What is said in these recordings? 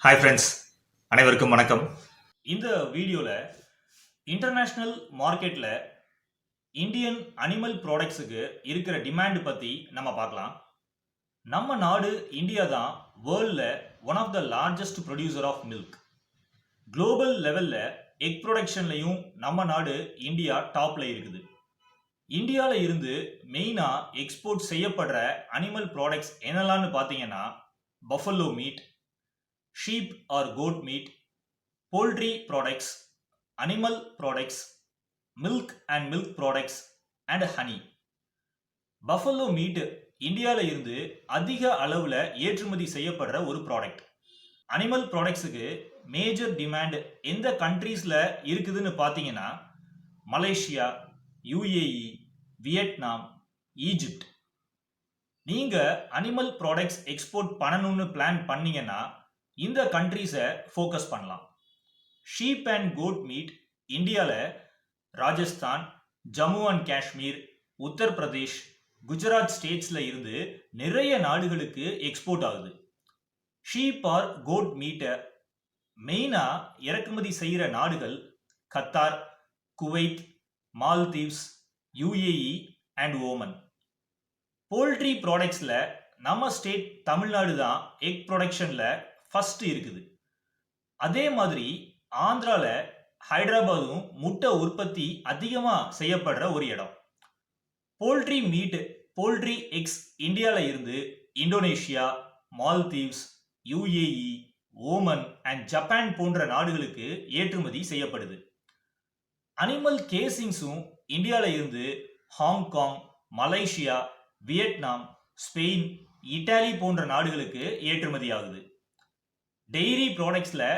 Hi friends, அனைவருக்கும் வணக்கம். இந்த வீடியோவில் இன்டர்நேஷ்னல் மார்க்கெட்டில் இந்தியன் அனிமல் ப்ராடக்ட்ஸுக்கு இருக்கிற டிமாண்ட் பற்றி நம்ம பார்க்கலாம். நம்ம நாடு இந்தியா தான் வேர்ல்டில் one of the largest producer of milk. Global லெவலில் எக் ப்ரொடக்ஷன்லையும் நம்ம நாடு இந்தியா டாப்பில் இருக்குது. இந்தியாவில் இருந்து மெயினாக எக்ஸ்போர்ட் செய்யப்படுற அனிமல் ப்ராடக்ட்ஸ் என்னெல்லாம்னு பார்த்தீங்கன்னா buffalo meat, sheep or goat meat, poultry products, animal products, milk and milk products and honey. Buffalo meat இந்தியாவில் இருந்து அதிக அளவில் ஏற்றுமதி செய்யப்படுற ஒரு ப்ராடக்ட். அனிமல் ப்ராடக்ட்ஸுக்கு மேஜர் டிமாண்ட் எந்த கண்ட்ரீஸில் இருக்குதுன்னு பார்த்தீங்கன்னா மலேசியா, யுஏஇ, வியட்நாம், ஈஜிப்ட். நீங்கள் அனிமல் ப்ராடக்ட்ஸ் எக்ஸ்போர்ட் பண்ணணும்னு பிளான் பண்ணீங்கன்னா இந்த கண்ட்ரீஸை ஃபோக்கஸ் பண்ணலாம். ஷீப் அண்ட் கோட் மீட் இந்தியாவில் ராஜஸ்தான், ஜம்மு அண்ட் காஷ்மீர், உத்தரப்பிரதேஷ், குஜராத் ஸ்டேட்ஸில் இருந்து நிறைய நாடுகளுக்கு எக்ஸ்போர்ட் ஆகுது. ஷீப் ஆர் கோட் மீட்டை மெயினாக இறக்குமதி செய்கிற நாடுகள் Qatar, Kuwait, Maldives, UAE and Oman. Poultry ப்ராடக்ட்ஸில் நம்ம ஸ்டேட் தமிழ்நாடு தான் எக் ப்ரொடக்ஷனில் ஃபர்ஸ்ட் இருக்குது. அதே மாதிரி ஆந்திராவில் ஹைதராபாதும் முட்டை உற்பத்தி அதிகமாக செய்யப்படுற ஒரு இடம். போல்ட்ரி மீட், போல்ட்ரி எக்ஸ் இந்தியாவில் இருந்து Indonesia, Maldives, UAE, Oman and Japan போன்ற நாடுகளுக்கு ஏற்றுமதி செய்யப்படுது. அனிமல் கேசிங்ஸும் இந்தியாவில் இருந்து Hong Kong, Malaysia, Vietnam, Spain, Italy போன்ற நாடுகளுக்கு ஏற்றுமதி ஆகுது. டெய்ரி ப்ராடக்ட்ஸில்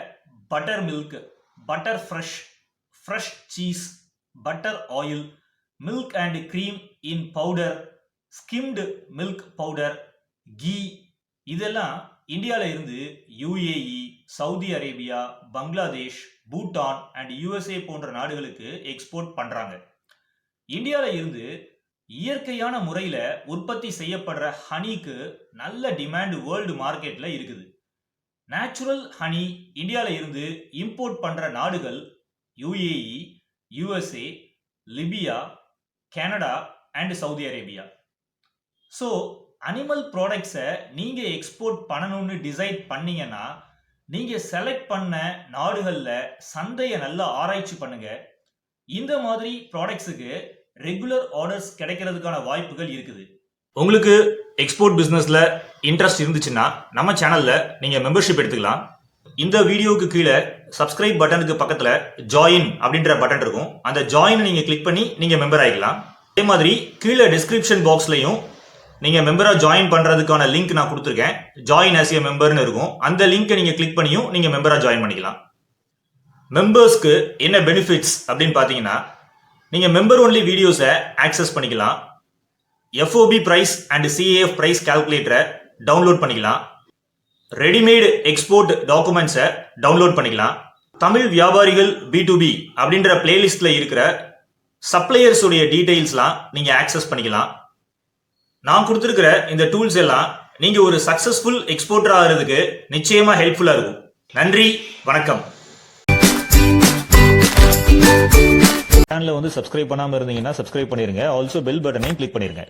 butter milk, butter fresh cheese, butter oil, milk and cream in powder, skimmed milk powder, ghee இதெல்லாம் இந்தியாவில் இருந்து UAE, Saudi Arabia, Bangladesh, Bhutan and USA போன்ற நாடுகளுக்கு எக்ஸ்போர்ட் பண்ணுறாங்க. இந்தியாவில் இருந்து இயற்கையான முறையில் உற்பத்தி செய்யப்படுற ஹனிக்கு நல்ல டிமாண்ட் வேர்ல்டு மார்க்கெட்டில் இருக்குது. நேச்சுரல் ஹனி இந்தியாவில் இருந்து இம்போர்ட் பண்ணுற நாடுகள் UAE, USA, Libya, Canada and Saudi Arabia. So animal ப்ராடக்ட்ஸை நீங்கள் எக்ஸ்போர்ட் பண்ணணும்னு டிசைட் பண்ணீங்கன்னா நீங்கள் செலக்ட் பண்ண நாடுகளில் சந்தையை நல்லா ஆராய்ச்சி பண்ணுங்க. இந்த மாதிரி ப்ராடக்ட்ஸுக்கு ரெகுலர் ஆர்டர்ஸ் கிடைக்கிறதுக்கான வாய்ப்புகள் இருக்குது. உங்களுக்கு எக்ஸ்போர்ட் பிஸ்னஸில் இன்ட்ரெஸ்ட் இருந்துச்சுன்னா நம்ம சேனலில் நீங்கள் மெம்பர்ஷிப் எடுத்துக்கலாம். இந்த வீடியோவுக்கு கீழே சப்ஸ்கிரைப் பட்டனுக்கு பக்கத்தில் ஜாயின் அப்படின்ற பட்டன் இருக்கும். அந்த ஜாயினை நீங்கள் கிளிக் பண்ணி நீங்கள் மெம்பர் ஆகிக்கலாம். அதே மாதிரி கீழே டிஸ்கிரிப்ஷன் பாக்ஸ்லையும் நீங்கள் மெம்பராக ஜாயின் பண்ணுறதுக்கான லிங்க் நான் கொடுத்துருக்கேன். ஜாயின் ஆஸ் ஏ மெம்பர்னு இருக்கும். அந்த லிங்க்கை நீங்கள் கிளிக் பண்ணியும் நீங்கள் மெம்பராக ஜாயின் பண்ணிக்கலாம். மெம்பர்ஸ்க்கு என்ன பெனிஃபிட்ஸ் அப்படின்னு பார்த்தீங்கன்னா நீங்கள் மெம்பர் ஒன்லி வீடியோஸை ஆக்சஸ் பண்ணிக்கலாம். FOB price and CAF price கால்குலேட்டரை டவுன்லோட் பண்ணிக்கலாம். ரெடிமேடு எக்ஸ்போர்ட் டாக்குமெண்ட்ஸை டவுன்லோட் பண்ணிக்கலாம். தமிழ் வியாபாரிகள் B2B அப்படின்ற பிளேலிஸ்ட்ல இருக்கிற சப்ளையர்ஸ் உடைய டீடைல்ஸ்லாம் நீங்க ஆக்சஸ் பண்ணிக்கலாம். நான் கொடுத்துருக்கிற இந்த டூல்ஸ் எல்லாம் நீங்க ஒரு சக்சஸ்ஃபுல் எக்ஸ்போர்ட்டர் ஆகிறதுக்கு நிச்சயமா ஹெல்ப்ஃபுல்லா இருக்கும். நன்றி, வணக்கம். சேனலை சப்ஸ்கிரைப் பண்ணாமல் இருந்தீங்கன்னா சப்ஸ்கிரைப் பண்ணிருங்க. ஆல்சோ பெல் பட்டனையும் கிளிக் பண்ணிருங்க.